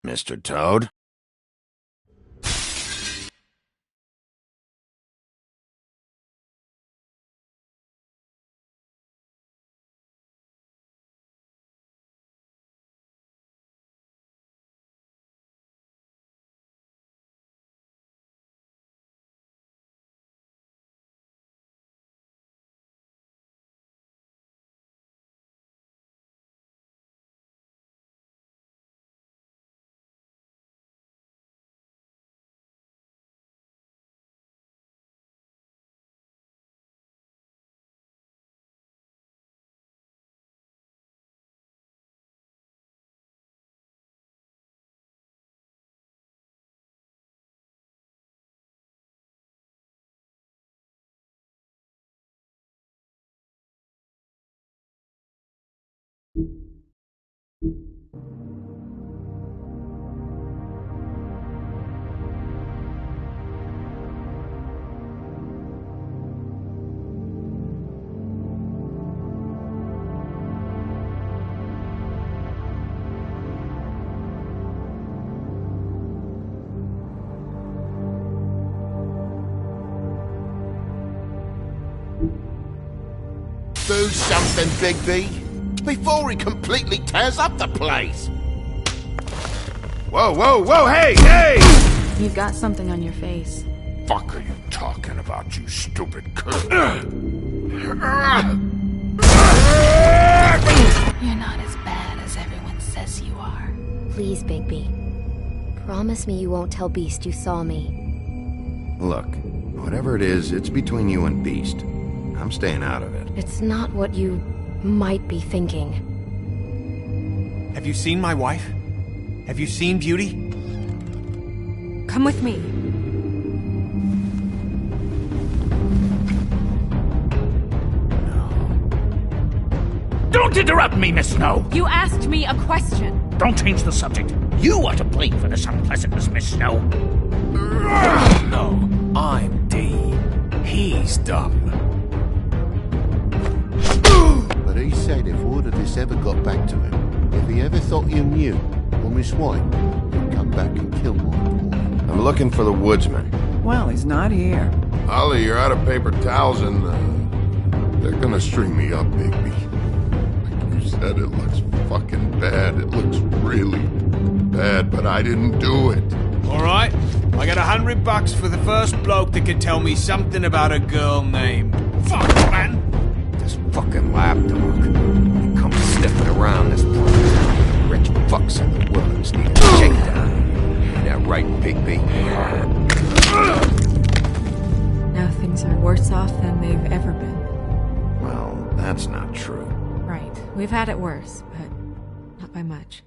Mr. Toad. Do something, Bigby, before he completely tears up the place. Whoa, whoa, whoa, hey! You've got something on your face. Fuck are you talking about, you stupid cunt? You're not as bad as everyone says you are. Please, Bigby. Promise me you won't tell Beast you saw me. Look, whatever it is, it's between you and Beast. I'm staying out of it. It's not what you might be thinking. Have you seen my wife? Have you seen Beauty? Come with me. Don't interrupt me, Miss Snow! You asked me a question. Don't change the subject. You are to blame for this unpleasantness, Miss Snow. No, I'm D. He's dumb. But he said if word of this ever got back to him, if he ever thought you knew, or Miss White, he'd come back and kill my boy. I'm looking for the woodsman. Well, he's not here. Ollie, you're out of paper towels and, they're gonna string me up, Bigby. Like you said, it looks fucking bad. It looks really bad, but I didn't do it. Alright, I got $100 for the first bloke that can tell me something about a girl named... Fuck, man! This fucking lapdog. He comes sniffing around this place. Rich fucks in the woods need a shakedown. Ain't that right, Bigby? Now things are worse off than they've ever been. Well, that's not true. Right. We've had it worse, but not by much.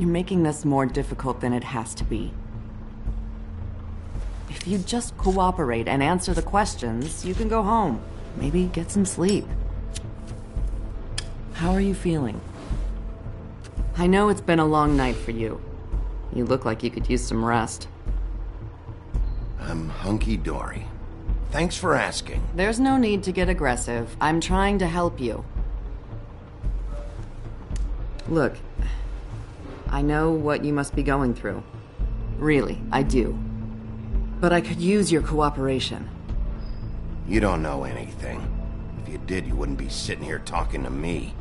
You're making this more difficult than it has to be. If you just cooperate and answer the questions, you can go home. Maybe get some sleep. How are you feeling? I know it's been a long night for you. You look like you could use some rest. I'm hunky-dory. Thanks for asking. There's no need to get aggressive. I'm trying to help you. Look, I know what you must be going through. Really, I do. But I could use your cooperation. You don't know anything. If you did, you wouldn't be sitting here talking to me.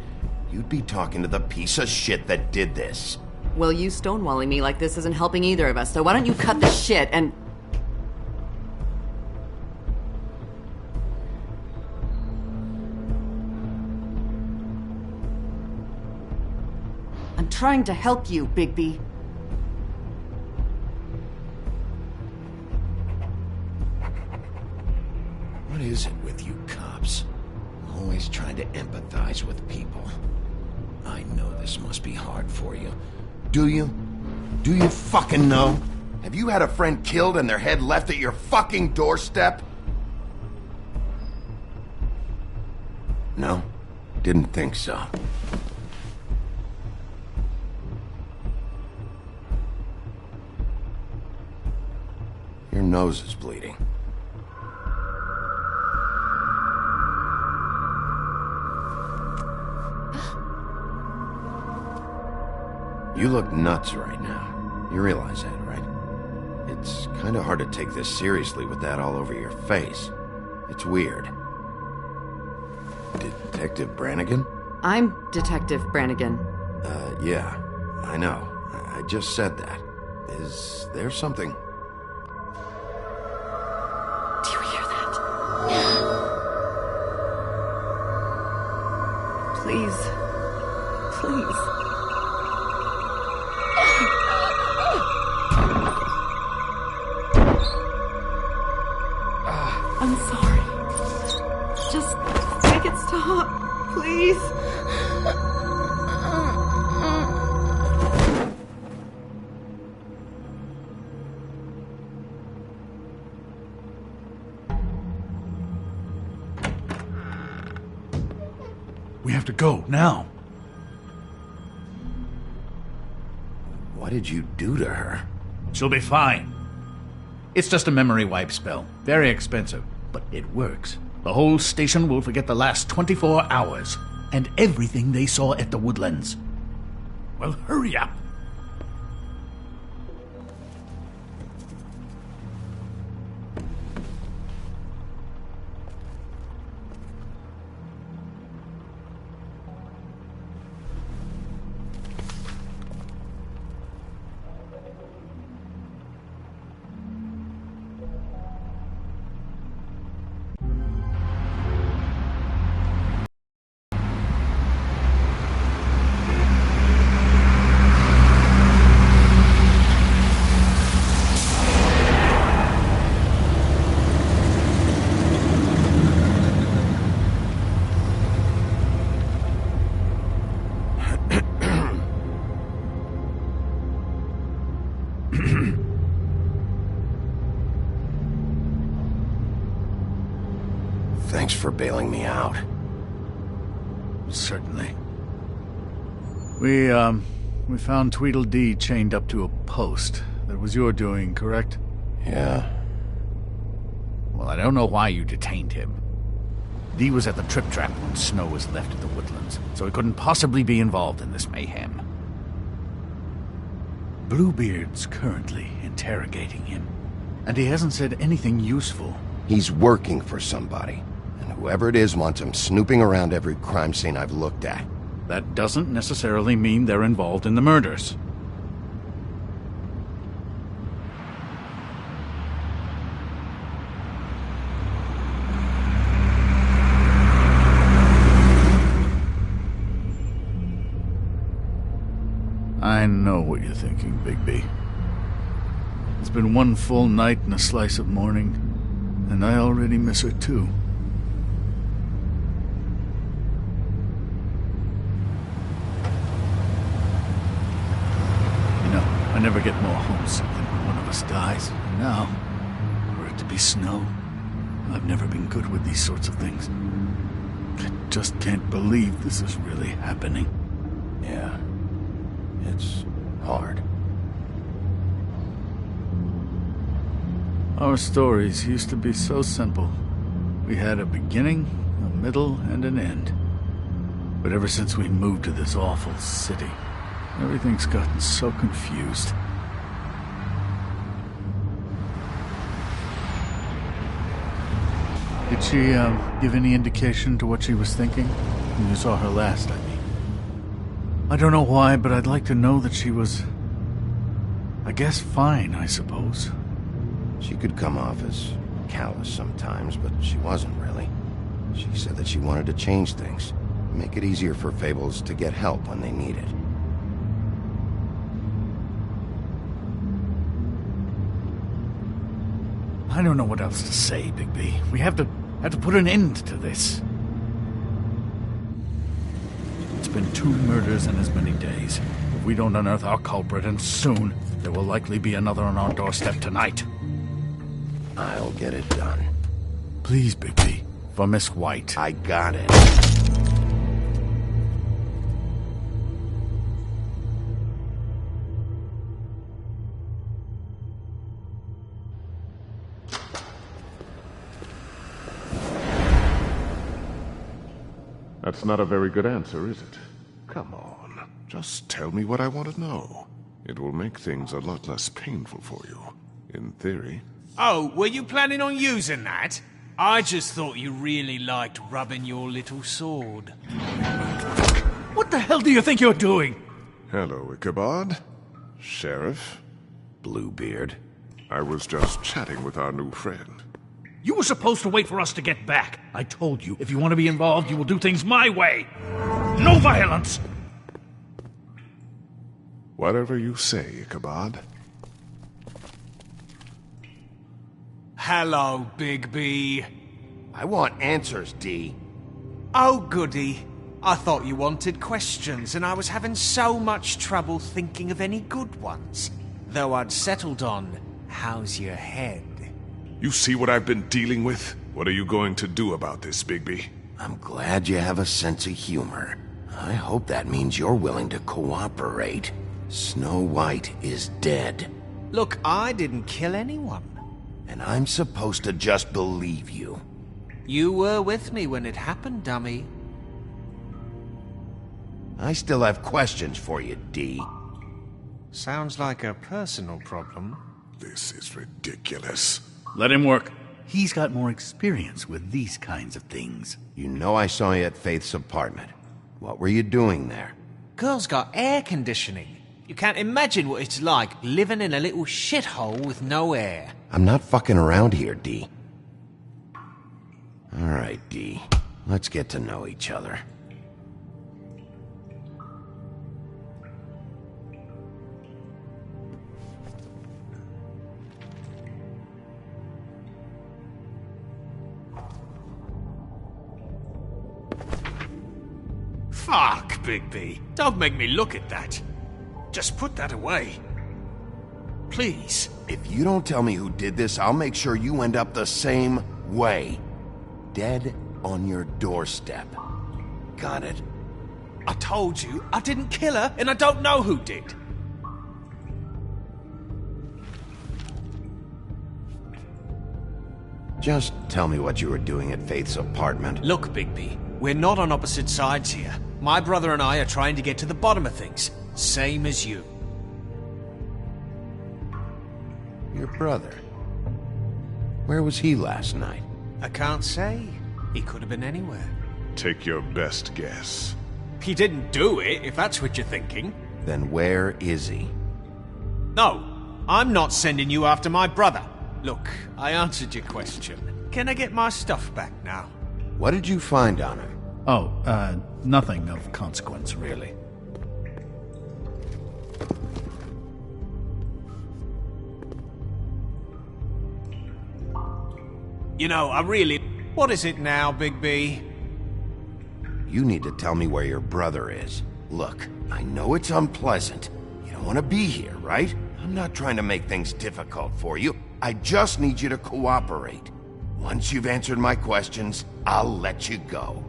You'd be talking to the piece of shit that did this. Well, you stonewalling me like this isn't helping either of us, so why don't you cut the shit and... I'm trying to help you, Bigby. What is it with you cops? Always trying to empathize with people. I know this must be hard for you. Do you? Do you fucking know? Have you had a friend killed and their head left at your fucking doorstep? No? Didn't think so. Your nose is bleeding. You look nuts right now. You realize that, right? It's kind of hard to take this seriously with that all over your face. It's weird. Detective Brannigan? I'm Detective Brannigan. Yeah. I know. I just said that. Is there something... Do you hear that? Please. Please. I'm sorry. Just make it stop, please. We have to go, now. What did you do to her? She'll be fine. It's just a memory wipe spell. Very expensive, but it works. The whole station will forget the last 24 hours and everything they saw at the Woodlands. Well, hurry up. Thanks for bailing me out. Certainly. We found Tweedledee chained up to a post. That was your doing, correct? Yeah. Well, I don't know why you detained him. Dee was at the Trip Trap when Snow was left at the Woodlands, so he couldn't possibly be involved in this mayhem. Bluebeard's currently interrogating him, and he hasn't said anything useful. He's working for somebody, and whoever it is wants him snooping around every crime scene I've looked at. That doesn't necessarily mean they're involved in the murders. I know what you're thinking, Bigby. It's been one full night and a slice of morning, and I already miss her too. I never get more homesick than when one of us dies. And now, for it to be snow, I've never been good with these sorts of things. I just can't believe this is really happening. Yeah. It's hard. Our stories used to be so simple. We had a beginning, a middle, and an end. But ever since we moved to this awful city, everything's gotten so confused. Did she, give any indication to what she was thinking? When you saw her last, I mean. I don't know why, but I'd like to know that she was... I guess fine, I suppose. She could come off as callous sometimes, but she wasn't really. She said that she wanted to change things, make it easier for Fables to get help when they need it. I don't know what else to say, Bigby. We have to put an end to this. It's been 2 murders in as many days. If we don't unearth our culprit, and soon, there will likely be another on our doorstep tonight. I'll get it done. Please, Bigby. For Miss White. I got it. That's not a very good answer, is it? Come on. Just tell me what I want to know. It will make things a lot less painful for you. In theory. Oh, were you planning on using that? I just thought you really liked rubbing your little sword. What the hell do you think you're doing? Hello, Ichabod. Sheriff. Bluebeard. I was just chatting with our new friend. You were supposed to wait for us to get back. I told you, if you want to be involved, you will do things my way. No violence! Whatever you say, Ichabod. Hello, Bigby. I want answers, D. Oh, goody. I thought you wanted questions, and I was having so much trouble thinking of any good ones. Though I'd settled on, how's your head? You see what I've been dealing with? What are you going to do about this, Bigby? I'm glad you have a sense of humor. I hope that means you're willing to cooperate. Snow White is dead. Look, I didn't kill anyone. And I'm supposed to just believe you. You were with me when it happened, dummy. I still have questions for you, D. Sounds like a personal problem. This is ridiculous. Let him work. He's got more experience with these kinds of things. You know I saw you at Faith's apartment. What were you doing there? Girl's got air conditioning. You can't imagine what it's like living in a little shithole with no air. I'm not fucking around here, D. Alright, D. Let's get to know each other. Fuck, Bigby. Don't make me look at that. Just put that away. Please. If you don't tell me who did this, I'll make sure you end up the same way. Dead on your doorstep. Got it? I told you, I didn't kill her, and I don't know who did. Just tell me what you were doing at Faith's apartment. Look, Bigby, we're not on opposite sides here. My brother and I are trying to get to the bottom of things. Same as you. Your brother? Where was he last night? I can't say. He could have been anywhere. Take your best guess. He didn't do it, if that's what you're thinking. Then where is he? No, I'm not sending you after my brother. Look, I answered your question. Can I get my stuff back now? What did you find on him? Oh, nothing of consequence, really. You know, I really... What is it now, Bigby? You need to tell me where your brother is. Look, I know it's unpleasant. You don't want to be here, right? I'm not trying to make things difficult for you. I just need you to cooperate. Once you've answered my questions, I'll let you go.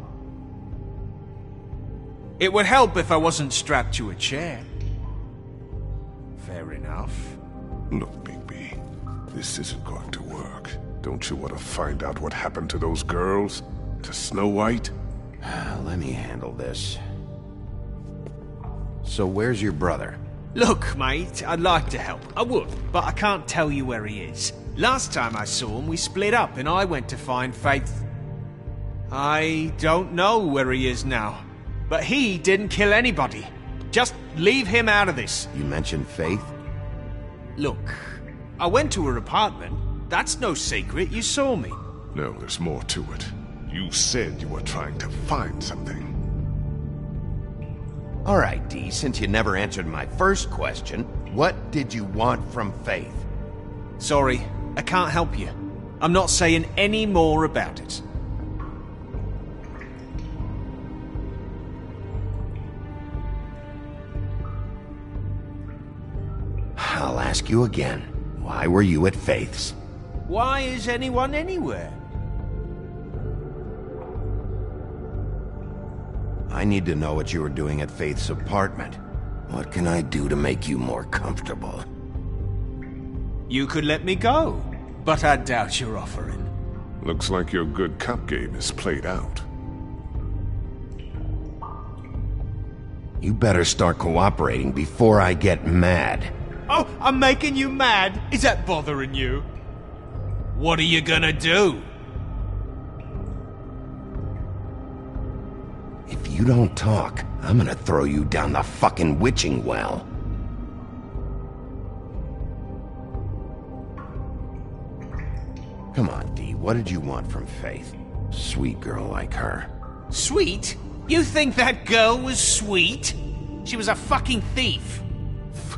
It would help if I wasn't strapped to a chair. Fair enough. Look, Bigby, this isn't going to work. Don't you want to find out what happened to those girls? To Snow White? Let me handle this. So where's your brother? Look, mate, I'd like to help. I would, but I can't tell you where he is. Last time I saw him, we split up and I went to find Faith. I don't know where he is now, but he didn't kill anybody. Just leave him out of this. You mentioned Faith? Look, I went to her apartment. That's no secret, you saw me. No, there's more to it. You said you were trying to find something. All right, Dee, since you never answered my first question, what did you want from Faith? Sorry, I can't help you. I'm not saying any more about it. I'll ask you again. Why were you at Faith's? Why is anyone anywhere? I need to know what you were doing at Faith's apartment. What can I do to make you more comfortable? You could let me go, but I doubt you're offering. Looks like your good cop game is played out. You better start cooperating before I get mad. Oh, I'm making you mad? Is that bothering you? What are you gonna do? If you don't talk, I'm gonna throw you down the fucking witching well. Come on, Dee, what did you want from Faith? Sweet girl like her. Sweet? You think that girl was sweet? She was a fucking thief.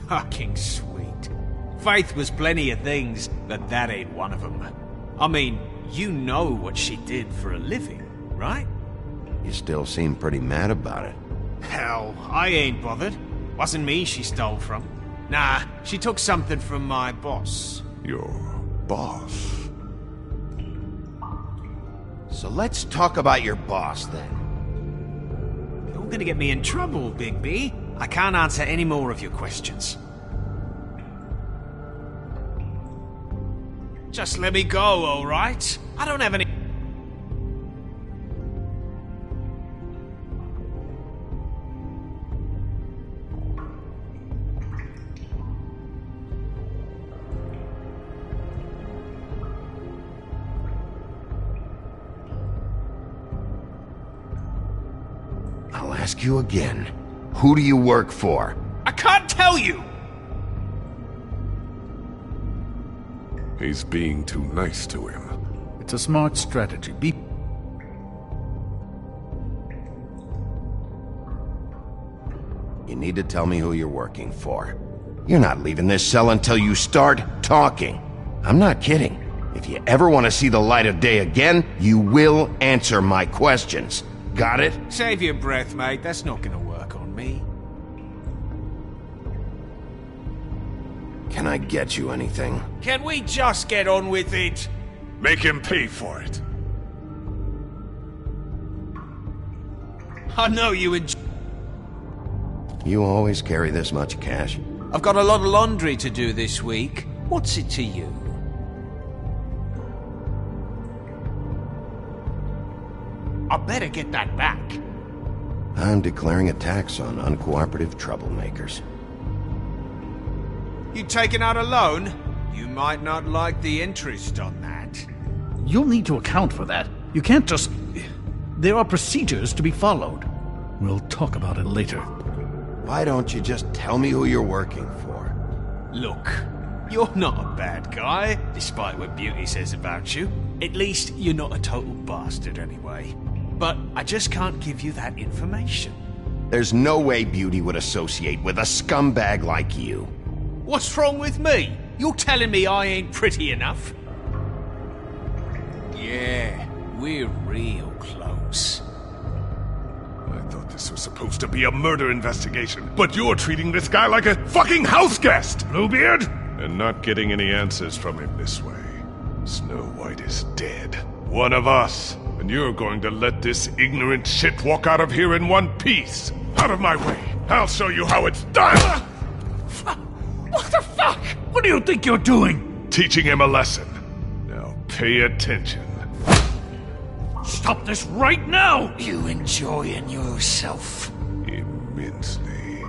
Fucking sweet. Faith was plenty of things, but that ain't one of them. I mean, you know what she did for a living, right? You still seem pretty mad about it. Hell, I ain't bothered. Wasn't me she stole from. Nah, she took something from my boss. Your boss? So let's talk about your boss, then. You're gonna get me in trouble, Bigby. I can't answer any more of your questions. Just let me go, all right? I don't have any... I'll ask you again. Who do you work for? I can't tell you! He's being too nice to him. It's a smart strategy. You need to tell me who you're working for. You're not leaving this cell until you start talking. I'm not kidding. If you ever want to see the light of day again, you will answer my questions. Got it? Save your breath, mate. That's not gonna work on me. Can I get you anything? Can we just get on with it? Make him pay for it. I know you enjoy... You always carry this much cash? I've got a lot of laundry to do this week. What's it to you? I better get that back. I'm declaring a tax on uncooperative troublemakers. You taking out a loan? You might not like the interest on that. You'll need to account for that. You can't just... There are procedures to be followed. We'll talk about it later. Why don't you just tell me who you're working for? Look, you're not a bad guy, despite what Beauty says about you. At least you're not a total bastard anyway. But I just can't give you that information. There's no way Beauty would associate with a scumbag like you. What's wrong with me? You're telling me I ain't pretty enough? Yeah, we're real close. I thought this was supposed to be a murder investigation, but you're treating this guy like a fucking house guest, Bluebeard! And not getting any answers from him this way. Snow White is dead. One of us. And you're going to let this ignorant shit walk out of here in one piece. Out of my way. I'll show you how it's done! What the fuck? What do you think you're doing? Teaching him a lesson. Now pay attention. Stop this right now! You enjoying yourself? Immensely.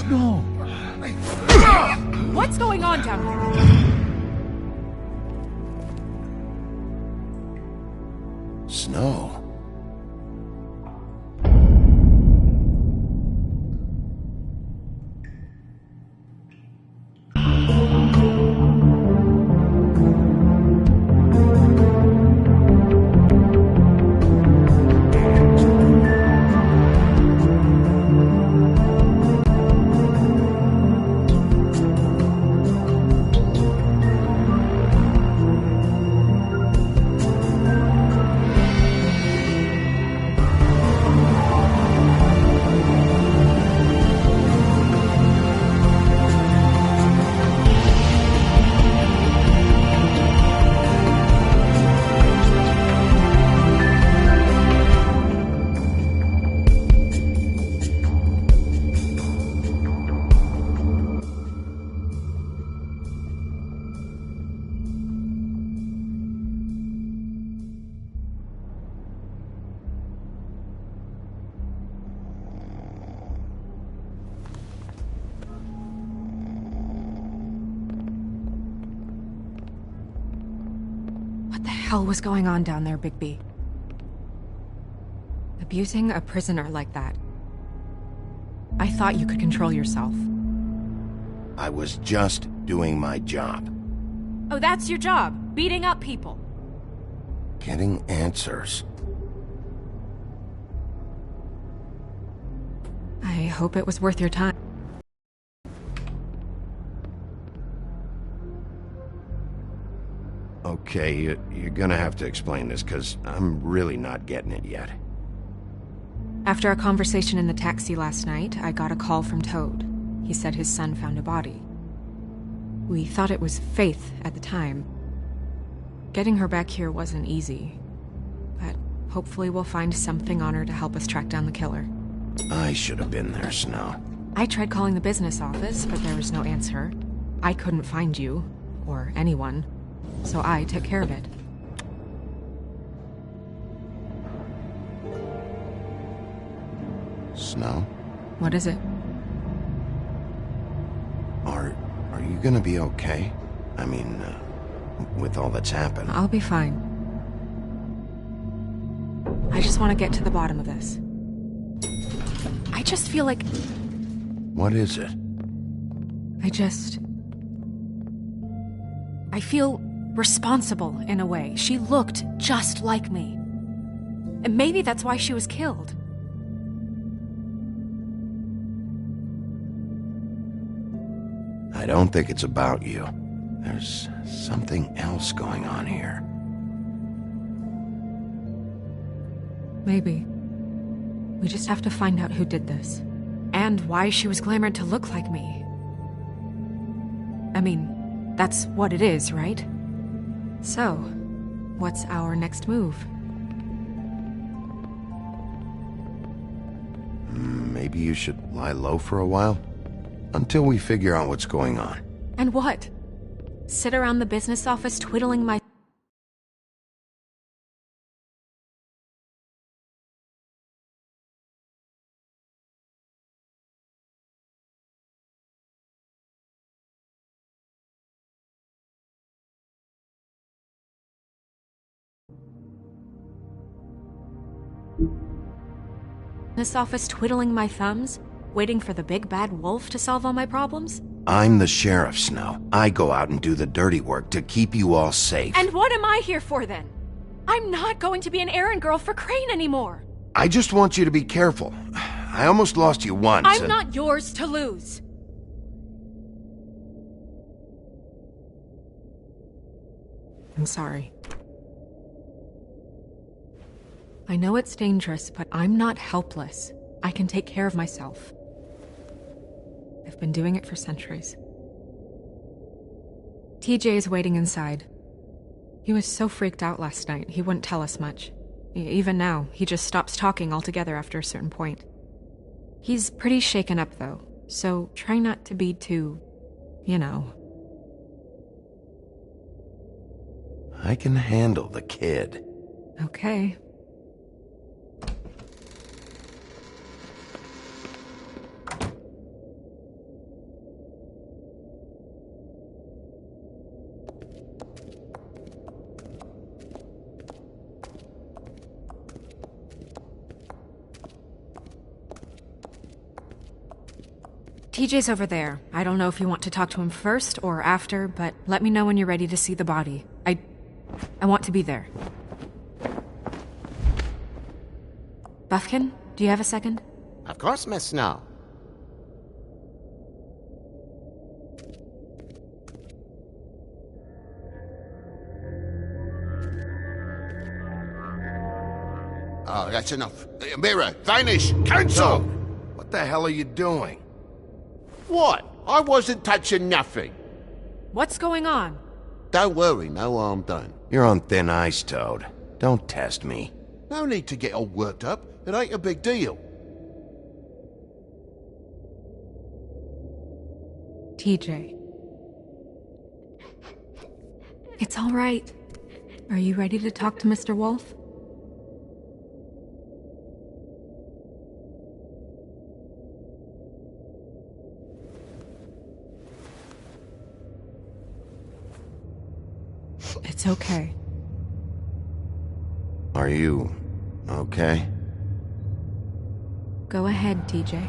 No. What's going on down here? Snow. What the hell was going on down there, Bigby? Abusing a prisoner like that. I thought you could control yourself. I was just doing my job. Oh, that's your job? Beating up people? Getting answers. I hope it was worth your time. Okay, you're gonna have to explain this, because I'm really not getting it yet. After our conversation in the taxi last night, I got a call from Toad. He said his son found a body. We thought it was Faith at the time. Getting her back here wasn't easy, but hopefully we'll find something on her to help us track down the killer. I should have been there, Snow. I tried calling the business office, but there was no answer. I couldn't find you, or anyone, so I took care of it. Snow? What is it? Are you gonna be okay? I mean, with all that's happened. I'll be fine. I just want to get to the bottom of this. I just feel like... What is it? I feel responsible in a way. She looked just like me. And maybe that's why she was killed. I don't think it's about you. There's something else going on here. Maybe. We just have to find out who did this. And why she was glamored to look like me. I mean, that's what it is, right? So, what's our next move? Maybe you should lie low for a while? Until we figure out what's going on. And what? Sit around the business office twiddling my... Business office twiddling my thumbs? Waiting for the big bad wolf to solve all my problems? I'm the sheriff, Snow. I go out and do the dirty work to keep you all safe. And what am I here for then? I'm not going to be an errand girl for Crane anymore. I just want you to be careful. I almost lost you once. I'm not yours to lose. I'm sorry. I know it's dangerous, but I'm not helpless. I can take care of myself. I've been doing it for centuries. TJ is waiting inside. He was so freaked out last night, he wouldn't tell us much. Even now, he just stops talking altogether after a certain point. He's pretty shaken up, though, so try not to be too, you know. I can handle the kid. Okay. TJ's over there. I don't know if you want to talk to him first or after, but let me know when you're ready to see the body. I want to be there. Buffkin, do you have a second? Of course, Miss Snow. Oh, that's enough. Mirror, vanish, cancel! What the hell are you doing? What? I wasn't touching nothing. What's going on? Don't worry, no harm done. You're on thin ice, Toad. Don't test me. No need to get all worked up. It ain't a big deal. TJ. It's all right. Are you ready to talk to Mr. Wolf? It's okay. Are you okay? Go ahead, TJ.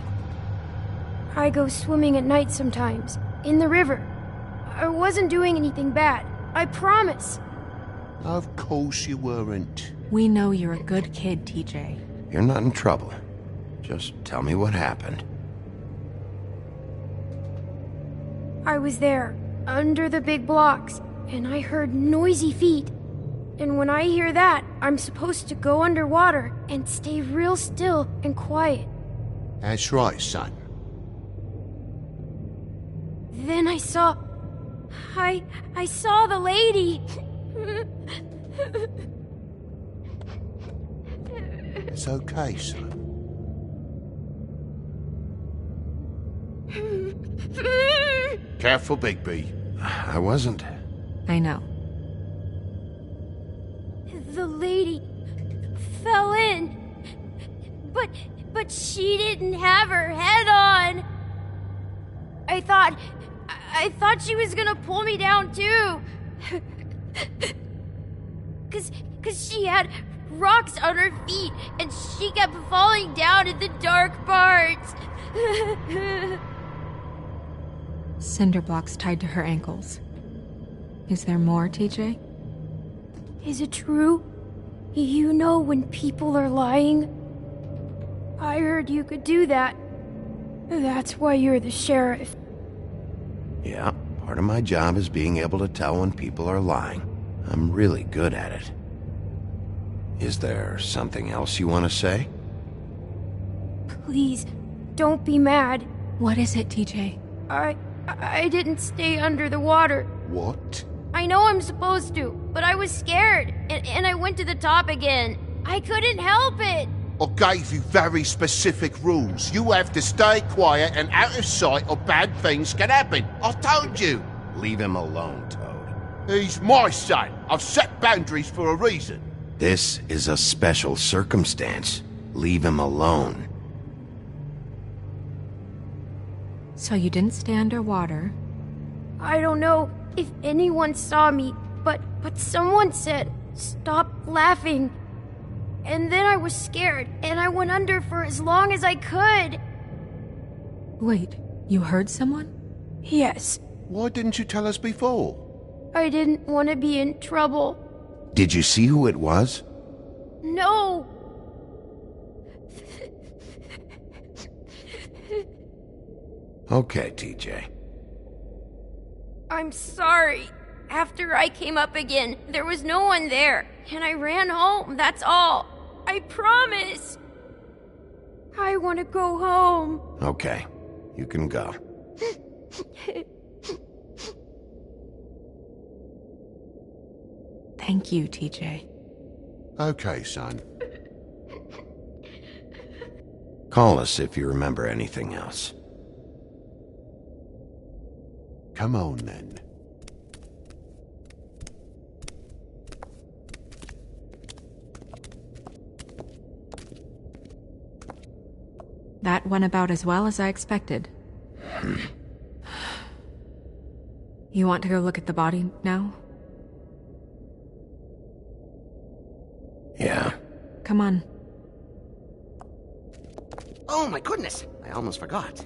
I go swimming at night sometimes, in the river. I wasn't doing anything bad, I promise. Of course you weren't. We know you're a good kid, TJ. You're not in trouble. Just tell me what happened. I was there, under the big blocks, and I heard noisy feet. And when I hear that, I'm supposed to go underwater and stay real still and quiet. That's right, son. Then I saw the lady. It's okay, son. Careful, Bigby. I wasn't. I know. The lady fell in. But she didn't have her head on. I thought she was gonna pull me down too. Cause she had rocks on her feet and she kept falling down in the dark parts. Cinder blocks tied to her ankles. Is there more, TJ? Is it true? You know when people are lying? I heard you could do that. That's why you're the sheriff. Yeah, part of my job is being able to tell when people are lying. I'm really good at it. Is there something else you want to say? Please, don't be mad. What is it, TJ? I didn't stay under the water. What? I know I'm supposed to, but I was scared, and I went to the top again. I couldn't help it. I gave you very specific rules. You have to stay quiet and out of sight or bad things can happen. I told you. Leave him alone, Toad. He's my son. I've set boundaries for a reason. This is a special circumstance. Leave him alone. So you didn't stay underwater? I don't know if anyone saw me, but someone said, "Stop laughing." And then I was scared, and I went under for as long as I could. Wait, you heard someone? Yes. Why didn't you tell us before? I didn't want to be in trouble. Did you see who it was? No! Okay, TJ. I'm sorry. After I came up again, there was no one there, and I ran home, that's all. I promise. I want to go home. Okay, you can go. Thank you, TJ. Okay, son. Call us if you remember anything else. Come on, then. That went about as well as I expected. You want to go look at the body now? Yeah. Come on. Oh my goodness! I almost forgot.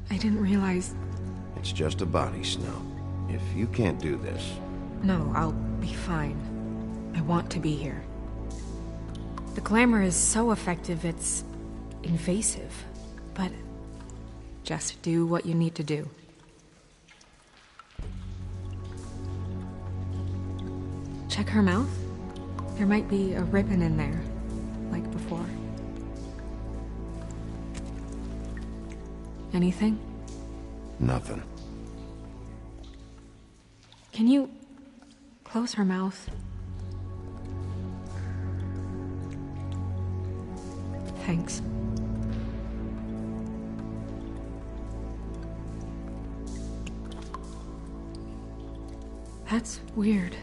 I didn't realize... It's just a body, Snow. If you can't do this... No, I'll be fine. I want to be here. The glamour is so effective, it's invasive. But just do what you need to do. Check her mouth. There might be a ribbon in there, like before. Anything? Nothing. Can you close her mouth? Thanks. That's weird.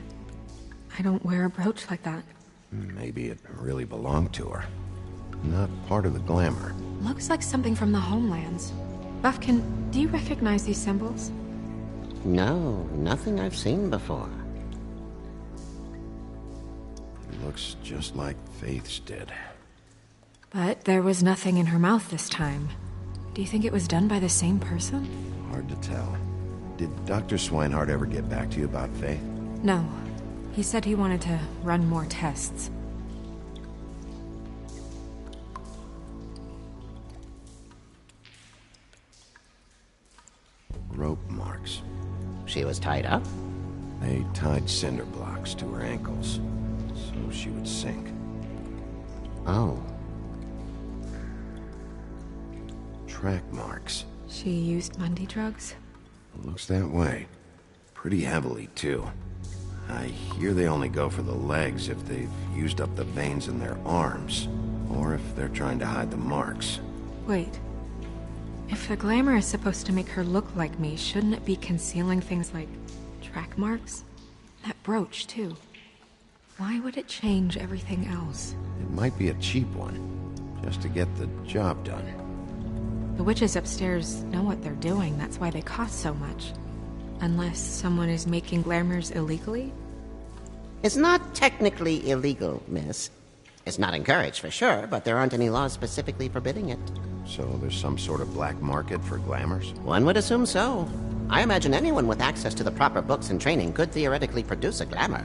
I don't wear a brooch like that. Maybe it really belonged to her. Not part of the glamour. Looks like something from the homelands. Buffkin, do you recognize these symbols? No, nothing I've seen before. It looks just like Faith's did. But there was nothing in her mouth this time. Do you think it was done by the same person? Hard to tell. Did Dr. Swinehart ever get back to you about Faith? No. He said he wanted to run more tests. Rope marks. She was tied up? They tied cinder blocks to her ankles, so she would sink. Oh. Track marks. She used Mundy drugs? Looks that way. Pretty heavily, too. I hear they only go for the legs if they've used up the veins in their arms, or if they're trying to hide the marks. Wait. If the glamour is supposed to make her look like me, shouldn't it be concealing things like track marks? That brooch, too. Why would it change everything else? It might be a cheap one, just to get the job done. The witches upstairs know what they're doing, that's why they cost so much. Unless someone is making glamours illegally? It's not technically illegal, miss. It's not encouraged for sure, but there aren't any laws specifically forbidding it. So there's some sort of black market for glamours? One would assume so. I imagine anyone with access to the proper books and training could theoretically produce a glamour.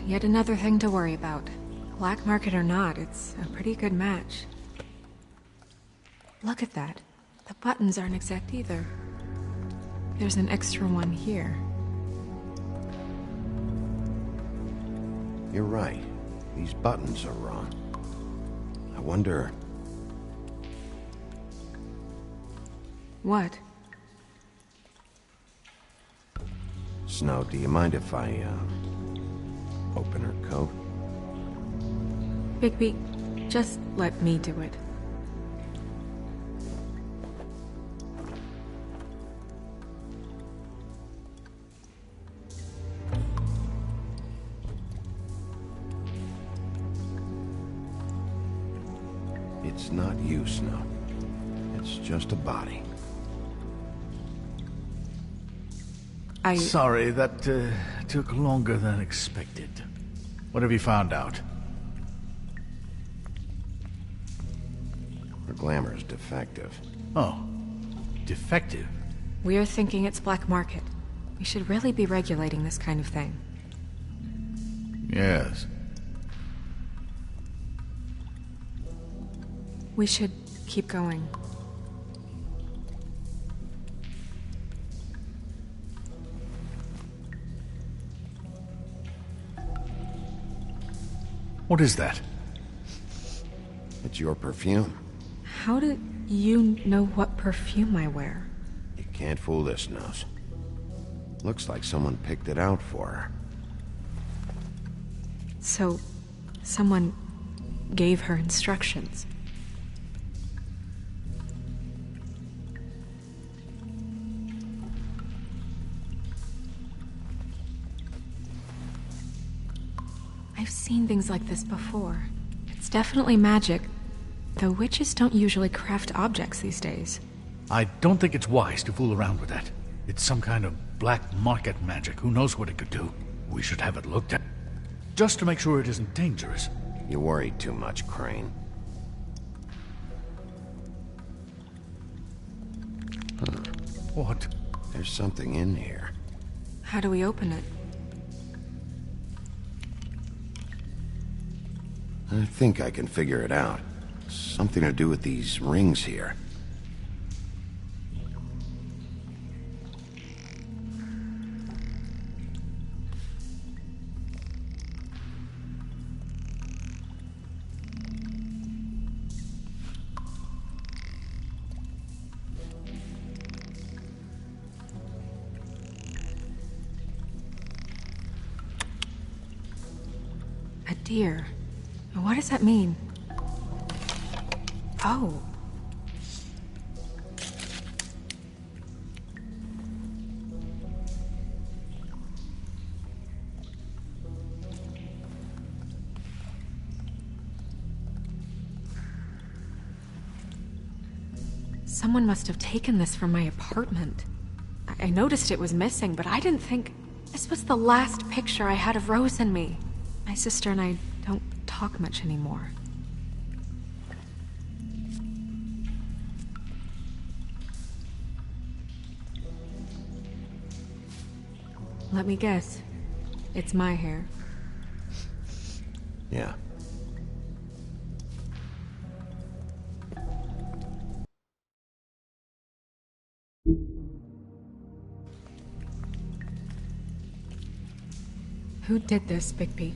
Yet another thing to worry about. Black market or not, it's a pretty good match. Look at that. The buttons aren't exact either. There's an extra one here. You're right. These buttons are wrong. I wonder... What? Snow, do you mind if I, open her coat? Bigby, just let me do it. It's not you, Snow. It's just a body. Sorry, that took longer than expected. What have you found out? Her glamour's defective. Oh, defective? We're thinking it's black market. We should really be regulating this kind of thing. Yes. We should keep going. What is that? It's your perfume. How do you know what perfume I wear? You can't fool this nose. Looks like someone picked it out for her. So, someone gave her instructions. I've seen things like this before. It's definitely magic, though witches don't usually craft objects these days. I don't think it's wise to fool around with that. It's some kind of black market magic. Who knows what it could do? We should have it looked at. Just to make sure it isn't dangerous. You worry too much, Crane. Huh. What? There's something in here. How do we open it? I think I can figure it out. Something to do with these rings here. A deer. What does that mean? Oh. Someone must have taken this from my apartment. I noticed it was missing, but I didn't think this was the last picture I had of Rose and me. My sister and I don't talk much anymore. Let me guess. It's my hair. Yeah. Who did this, Bigby?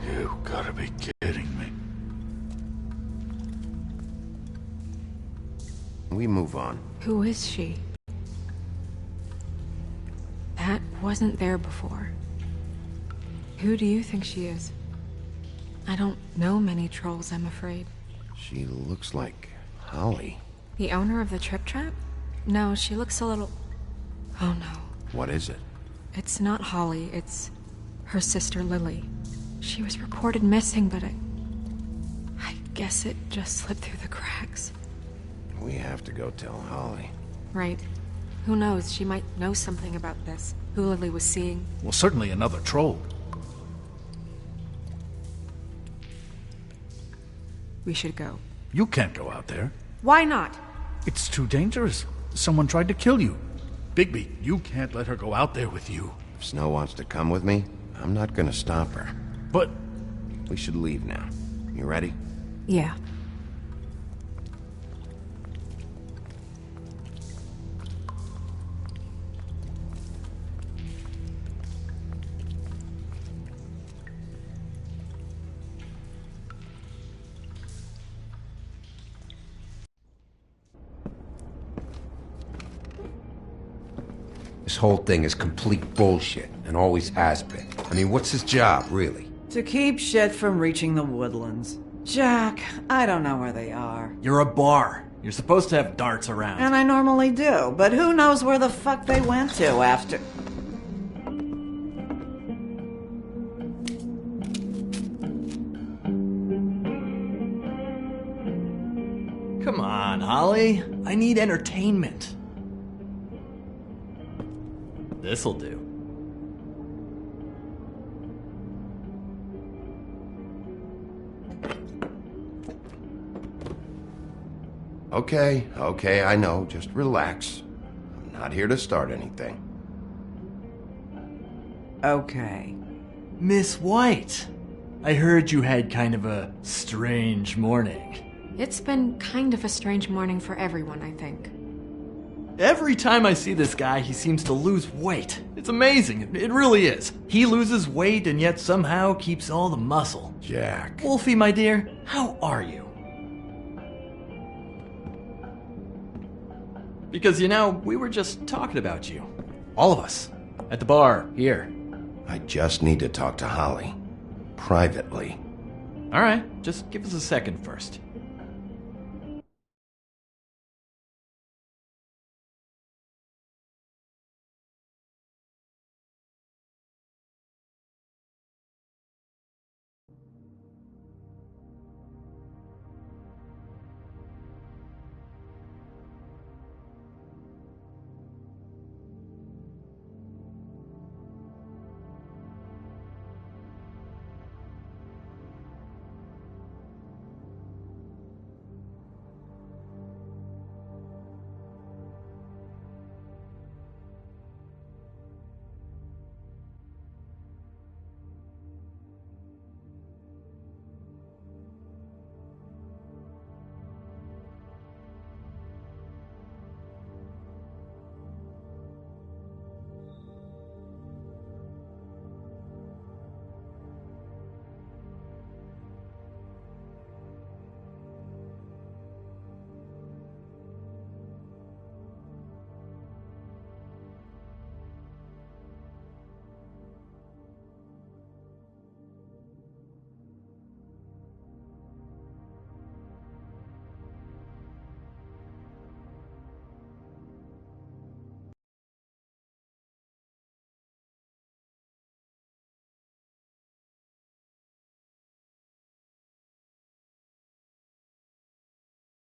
You gotta be kidding me. We move on. Who is she? That wasn't there before. Who do you think she is? I don't know many trolls, I'm afraid. She looks like Holly. The owner of the Trip Trap? No, she looks a little... Oh no. What is it? It's not Holly, it's her sister Lily. She was reported missing, but I guess it just slipped through the cracks. We have to go tell Holly. Right. Who knows, she might know something about this. Who Lily was seeing. Well, certainly another troll. We should go. You can't go out there. Why not? It's too dangerous. Someone tried to kill you. Bigby, you can't let her go out there with you. If Snow wants to come with me, I'm not gonna stop her. But... We should leave now. You ready? Yeah. This whole thing is complete bullshit, and always has been. I mean, what's his job, really? To keep shit from reaching the Woodlands. Jack, I don't know where they are. You're a bar. You're supposed to have darts around. And I normally do, but who knows where the fuck they went to after... Come on, Holly. I need entertainment. This'll do. Okay, I know. Just relax. I'm not here to start anything. Okay. Miss White, I heard you had kind of a strange morning. It's been kind of a strange morning for everyone, I think. Every time I see this guy, he seems to lose weight. It's amazing. It really is. He loses weight and yet somehow keeps all the muscle. Jack. Wolfie, my dear, how are you? Because, you know, we were just talking about you. All of us. At the bar, here. I just need to talk to Holly. Privately. All right, just give us a second first.